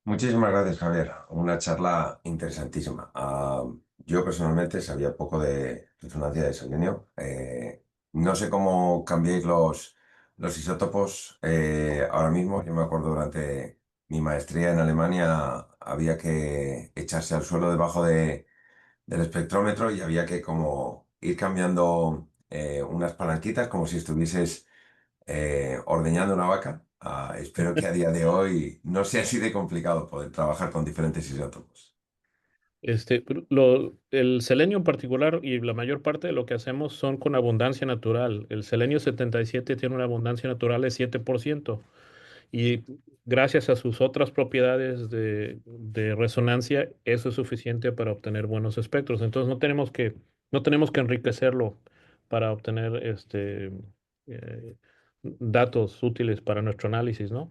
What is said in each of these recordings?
Muchísimas gracias, Javier. Una charla interesantísima. Yo personalmente sabía poco de resonancia de selenio. No sé cómo cambiéis los isótopos ahora mismo. Yo me acuerdo durante mi maestría en Alemania había que echarse al suelo del espectrómetro y había que como ir cambiando unas palanquitas como si estuvieses ordeñando una vaca. Espero que a día de hoy no sea así de complicado poder trabajar con diferentes isótopos. El selenio en particular y la mayor parte de lo que hacemos son con abundancia natural. El selenio 77 tiene una abundancia natural de 7% y gracias a sus otras propiedades de resonancia, eso es suficiente para obtener buenos espectros. Entonces no tenemos que enriquecerlo para obtener eh, datos útiles para nuestro análisis, ¿no?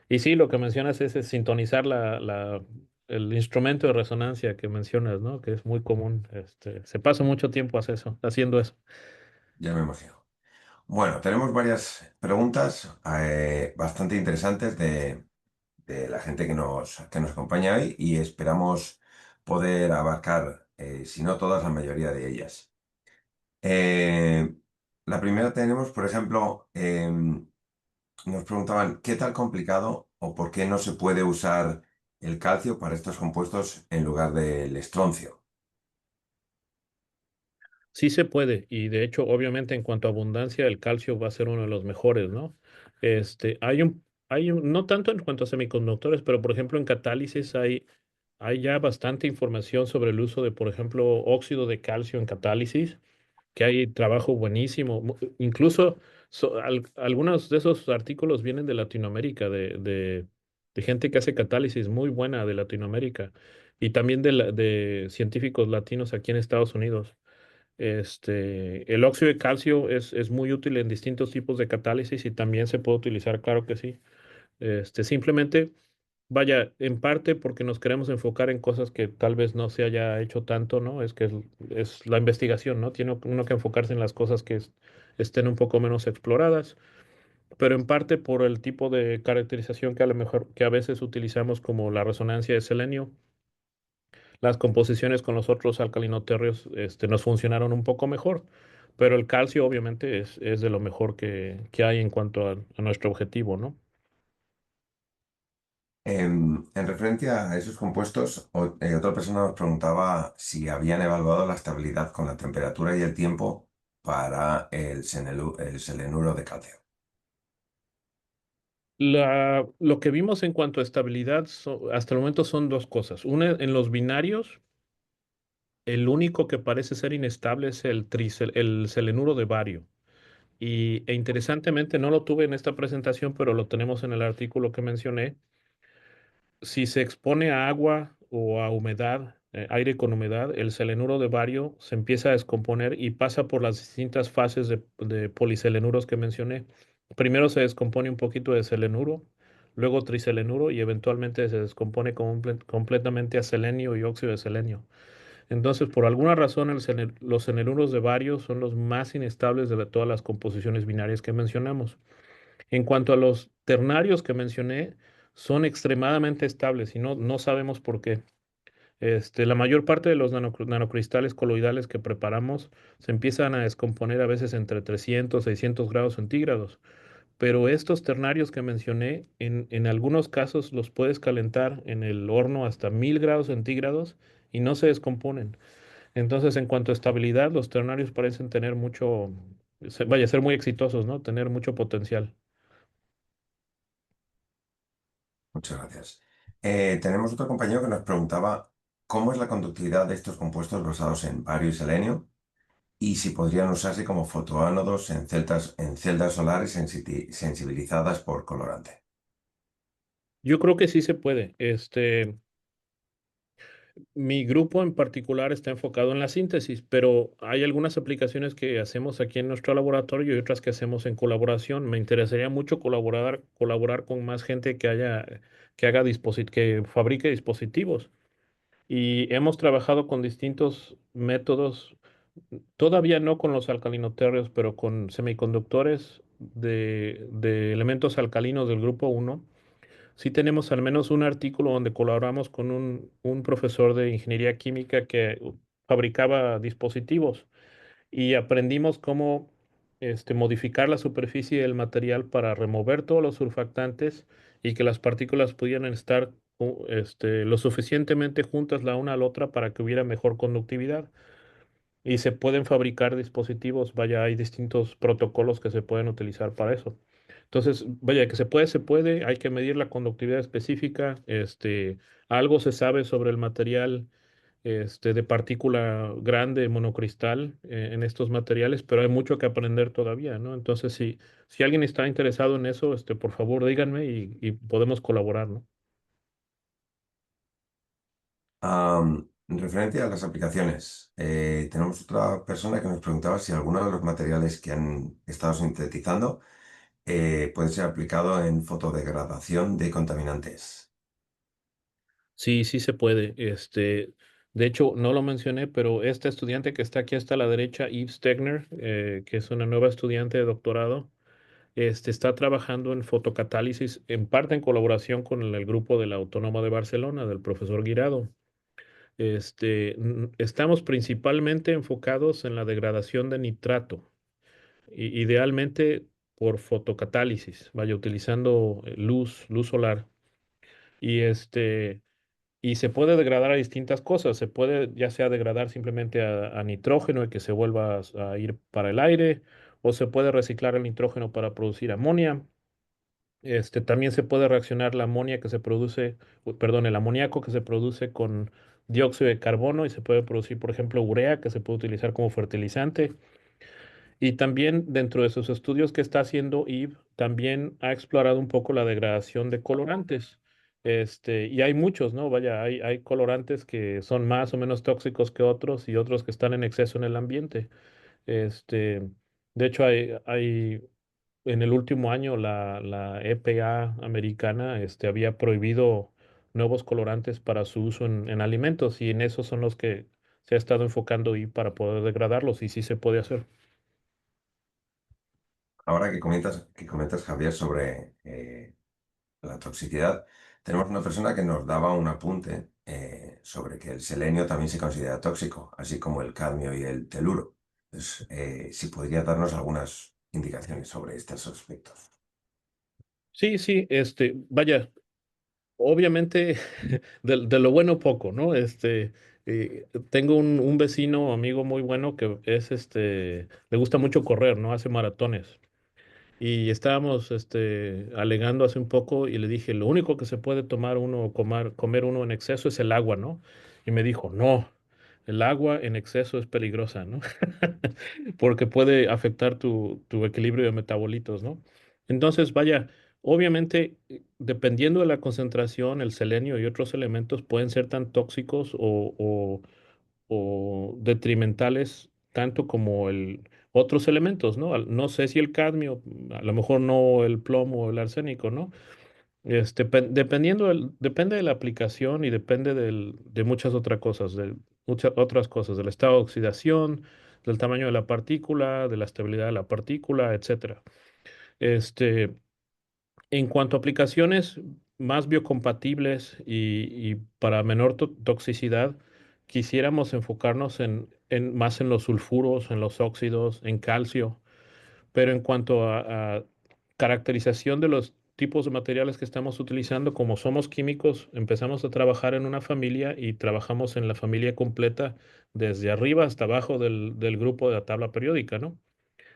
Y sí, lo que mencionas es sintonizar el instrumento de resonancia que mencionas, ¿no? Que es muy común. Se pasa mucho tiempo haciendo eso. Ya me imagino. Bueno, tenemos varias preguntas bastante interesantes de la gente que nos acompaña hoy y esperamos poder abarcar, si no todas, la mayoría de ellas. Eh, la primera tenemos, por ejemplo, nos preguntaban qué tal complicado o por qué no se puede usar el calcio para estos compuestos en lugar del estroncio. Sí se puede, y de hecho, obviamente, en cuanto a abundancia, el calcio va a ser uno de los mejores, ¿no? No tanto en cuanto a semiconductores, pero por ejemplo, en catálisis hay ya bastante información sobre el uso de, por ejemplo, óxido de calcio en catálisis, que hay trabajo buenísimo. Incluso algunos de esos artículos vienen de Latinoamérica, de gente que hace catálisis muy buena de Latinoamérica y también de científicos latinos aquí en Estados Unidos. El óxido de calcio es muy útil en distintos tipos de catálisis y también se puede utilizar, claro que sí. Simplemente, vaya, en parte porque nos queremos enfocar en cosas que tal vez no se haya hecho tanto, ¿no? Es la investigación, ¿no? Tiene uno que enfocarse en las cosas que estén un poco menos exploradas, pero en parte por el tipo de caracterización que a lo mejor, que a veces utilizamos como la resonancia de selenio. Las composiciones con los otros alcalinoterrios, nos funcionaron un poco mejor, pero el calcio obviamente es de lo mejor que hay en cuanto a nuestro objetivo, ¿no? En referencia a esos compuestos, otra persona nos preguntaba si habían evaluado la estabilidad con la temperatura y el tiempo para el selenuro de calcio. Lo que vimos en cuanto a estabilidad hasta el momento son dos cosas. Una, en los binarios, el único que parece ser inestable es el selenuro de bario. E interesantemente, no lo tuve en esta presentación, pero lo tenemos en el artículo que mencioné. Si se expone a agua o a humedad, aire con humedad, el selenuro de bario se empieza a descomponer y pasa por las distintas fases de poliselenuros que mencioné. Primero se descompone un poquito de selenuro, luego triselenuro y eventualmente se descompone completamente a selenio y óxido de selenio. Entonces, por alguna razón, los selenuros de bario son los más inestables de todas las composiciones binarias que mencionamos. En cuanto a los ternarios que mencioné, son extremadamente estables y no sabemos por qué. La mayor parte de los nanocristales coloidales que preparamos se empiezan a descomponer a veces entre 300 600 grados centígrados, pero estos ternarios que mencioné, en algunos casos los puedes calentar en el horno hasta 1000 grados centígrados y no se descomponen. Entonces, en cuanto a estabilidad, los ternarios parecen tener vaya, ser muy exitosos, ¿no? Tener mucho potencial. Muchas gracias. Tenemos otro compañero que nos preguntaba cómo es la conductividad de estos compuestos basados en bario y selenio y si podrían usarse como fotoánodos en celdas solares sensibilizadas por colorante. Yo creo que sí se puede. Mi grupo en particular está enfocado en la síntesis, pero hay algunas aplicaciones que hacemos aquí en nuestro laboratorio y otras que hacemos en colaboración. Me interesaría mucho colaborar con más gente que fabrique dispositivos. Y hemos trabajado con distintos métodos, todavía no con los alcalinoterrios, pero con semiconductores de elementos alcalinos del grupo uno. sí tenemos al menos un artículo donde colaboramos con un profesor de ingeniería química que fabricaba dispositivos y aprendimos cómo modificar la superficie del material para remover todos los surfactantes y que las partículas pudieran estar lo suficientemente juntas la una a la otra para que hubiera mejor conductividad. Y se pueden fabricar dispositivos, vaya, hay distintos protocolos que se pueden utilizar para eso. Entonces, vaya, que se puede, hay que medir la conductividad específica, algo se sabe sobre el material, de partícula grande, monocristal, en estos materiales, pero hay mucho que aprender todavía, ¿no? Entonces, si alguien está interesado en eso, por favor, díganme y podemos colaborar, ¿no? Referente a las aplicaciones, tenemos otra persona que nos preguntaba si alguno de los materiales que han estado sintetizando puede ser aplicado en fotodegradación de contaminantes. Sí, sí se puede. De hecho, no lo mencioné, pero esta estudiante que está aquí hasta la derecha, Eve Stegner, que es una nueva estudiante de doctorado, está trabajando en fotocatálisis, en parte en colaboración con el grupo de la Autónoma de Barcelona, del profesor Guirado. Estamos principalmente enfocados en la degradación de nitrato, idealmente por fotocatálisis, vaya utilizando luz solar. Y y se puede degradar a distintas cosas. Se puede ya sea degradar simplemente a nitrógeno y que se vuelva a ir para el aire, o se puede reciclar el nitrógeno para producir amonía. También se puede reaccionar la amonía que se produce, perdón, el amoníaco que se produce con dióxido de carbono y se puede producir, por ejemplo, urea que se puede utilizar como fertilizante. Y también dentro de sus estudios que está haciendo Yves, también ha explorado un poco la degradación de colorantes. Y hay muchos, ¿no? Vaya, hay colorantes que son más o menos tóxicos que otros y otros que están en exceso en el ambiente. Este, de hecho, hay en el último año la EPA americana, había prohibido nuevos colorantes para su uso en alimentos y en esos son los que se ha estado enfocando y para poder degradarlos y sí se puede hacer. Ahora que comentas, Javier, sobre la toxicidad, tenemos una persona que nos daba un apunte sobre que el selenio también se considera tóxico, así como el cadmio y el teluro. Entonces, si podría darnos algunas indicaciones sobre estos aspectos. Sí, sí, vaya, obviamente de lo bueno poco, ¿no? Tengo un vecino, amigo muy bueno que es, le gusta mucho correr, ¿no? Hace maratones. Y estábamos, alegando hace un poco y le dije, lo único que se puede tomar uno o comer uno en exceso es el agua, ¿no? Y me dijo, no, el agua en exceso es peligrosa, ¿no? Porque puede afectar tu equilibrio de metabolitos, ¿no? Entonces, vaya, obviamente, dependiendo de la concentración, el selenio y otros elementos pueden ser tan tóxicos o detrimentales tanto como otros elementos, ¿no? No sé si el cadmio, a lo mejor no el plomo o el arsénico, ¿no? Dependiendo depende de la aplicación y depende de muchas otras cosas, muchas otras cosas, del estado de oxidación, del tamaño de la partícula, de la estabilidad de la partícula, etcétera. Este, en cuanto a aplicaciones más biocompatibles y para menor toxicidad, quisiéramos enfocarnos más en los sulfuros, en los óxidos, en calcio, pero en cuanto a caracterización de los tipos de materiales que estamos utilizando, como somos químicos, empezamos a trabajar en una familia y trabajamos en la familia completa desde arriba hasta abajo del grupo de la tabla periódica, ¿no?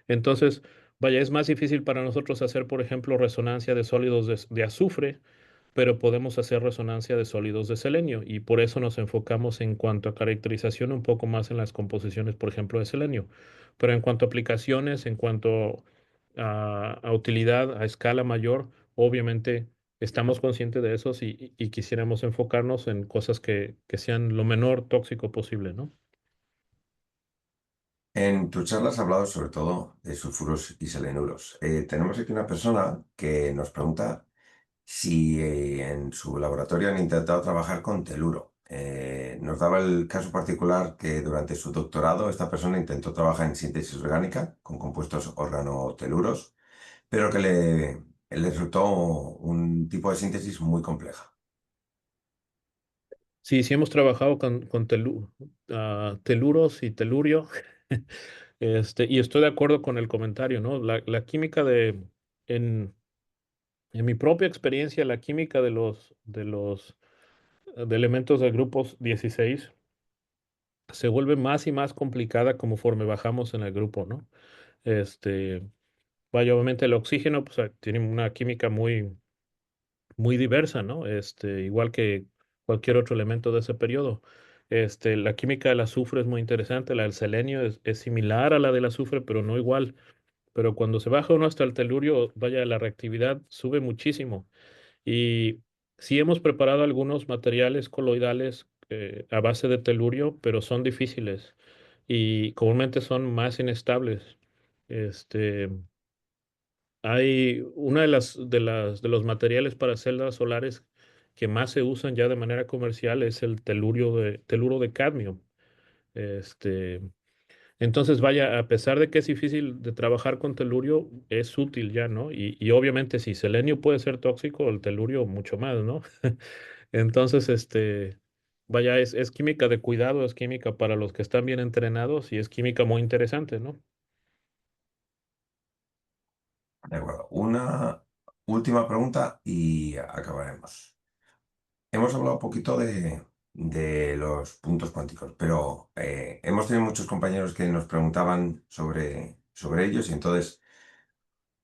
Entonces, vaya, es más difícil para nosotros hacer, por ejemplo, resonancia de sólidos de azufre, pero podemos hacer resonancia de sólidos de selenio y por eso nos enfocamos en cuanto a caracterización un poco más en las composiciones, por ejemplo, de selenio. Pero en cuanto a aplicaciones, en cuanto a utilidad a escala mayor, obviamente estamos conscientes de eso y quisiéramos enfocarnos en cosas que sean lo menor tóxico posible, ¿no? En tu charla has hablado sobre todo de sulfuros y selenuros. Tenemos aquí una persona que nos pregunta si en su laboratorio han intentado trabajar con teluro. Nos daba el caso particular que durante su doctorado esta persona intentó trabajar en síntesis orgánica con compuestos organoteluros, pero que le resultó un tipo de síntesis muy compleja. Sí, sí hemos trabajado con teluros y telurio. Y estoy de acuerdo con el comentario, ¿no? La química en, en mi propia experiencia, la química de elementos del grupo 16 se vuelve más y más complicada conforme bajamos en el grupo, ¿no? Este, Vaya, obviamente el oxígeno, pues tiene una química muy diversa, ¿no? Igual que cualquier otro elemento de ese periodo. La química del azufre es muy interesante, la del selenio es similar a la del azufre, pero no igual. Pero cuando se baja uno hasta el telurio, vaya, la reactividad sube muchísimo. Y sí hemos preparado algunos materiales coloidales a base de telurio, pero son difíciles y comúnmente son más inestables. Este, Hay una de los materiales para celdas solares que más se usan ya de manera comercial es el teluro de cadmio. Este, entonces, vaya, a pesar de que es difícil de trabajar con telurio, es útil ya, ¿no? Y obviamente si selenio puede ser tóxico, el telurio mucho más, ¿no? Entonces, vaya, es química de cuidado, es química para los que están bien entrenados y es química muy interesante, ¿no? De acuerdo. Una última pregunta y acabaremos. Hemos hablado un poquito de los puntos cuánticos, pero hemos tenido muchos compañeros que nos preguntaban sobre ellos y entonces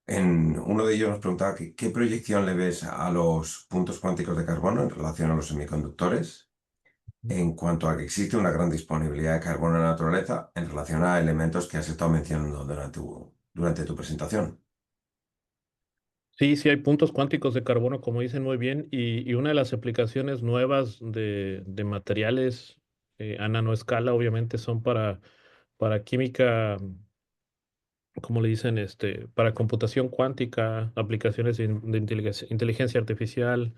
uno de ellos nos preguntaba qué proyección le ves a los puntos cuánticos de carbono en relación a los semiconductores en cuanto a que existe una gran disponibilidad de carbono en la naturaleza en relación a elementos que has estado mencionando durante tu presentación. Sí, sí hay puntos cuánticos de carbono, como dicen muy bien, y una de las aplicaciones nuevas de materiales a nanoescala, obviamente, son para química, como le dicen, para computación cuántica, aplicaciones de inteligencia artificial,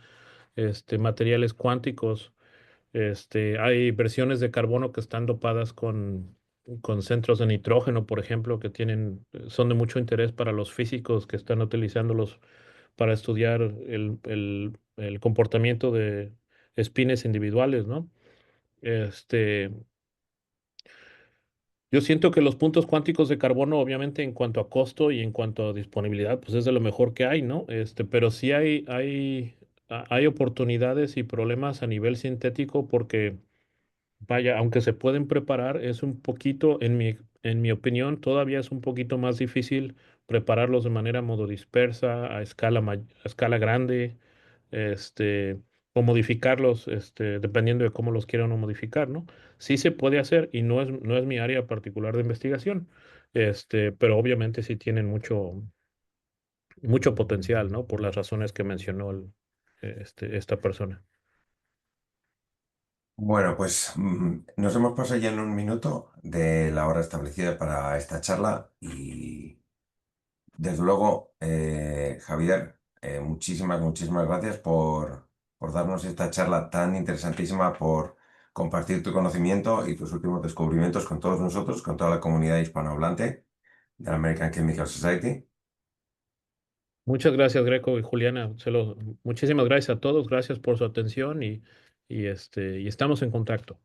materiales cuánticos. Hay versiones de carbono que están dopadas con centros de nitrógeno, por ejemplo, que son de mucho interés para los físicos que están utilizándolos para estudiar el comportamiento de espines individuales, ¿no? Este, yo siento que los puntos cuánticos de carbono, obviamente, en cuanto a costo y en cuanto a disponibilidad, pues es de lo mejor que hay, ¿no? Pero sí hay oportunidades y problemas a nivel sintético porque vaya, aunque se pueden preparar, es un poquito, en mi opinión, todavía es un poquito más difícil prepararlos de manera modo dispersa, a escala grande, este, o modificarlos, dependiendo de cómo los quieran o modificar, ¿no? Sí se puede hacer y no es mi área particular de investigación, pero obviamente sí tienen mucho potencial, ¿no? Por las razones que mencionó esta persona. Bueno, pues nos hemos pasado ya en un minuto de la hora establecida para esta charla y desde luego, Javier, muchísimas gracias por darnos esta charla tan interesantísima, por compartir tu conocimiento y tus últimos descubrimientos con todos nosotros, con toda la comunidad hispanohablante de la American Chemical Society. Muchas gracias, Greco y Juliana. Muchísimas gracias a todos. Gracias por su atención y estamos en contacto.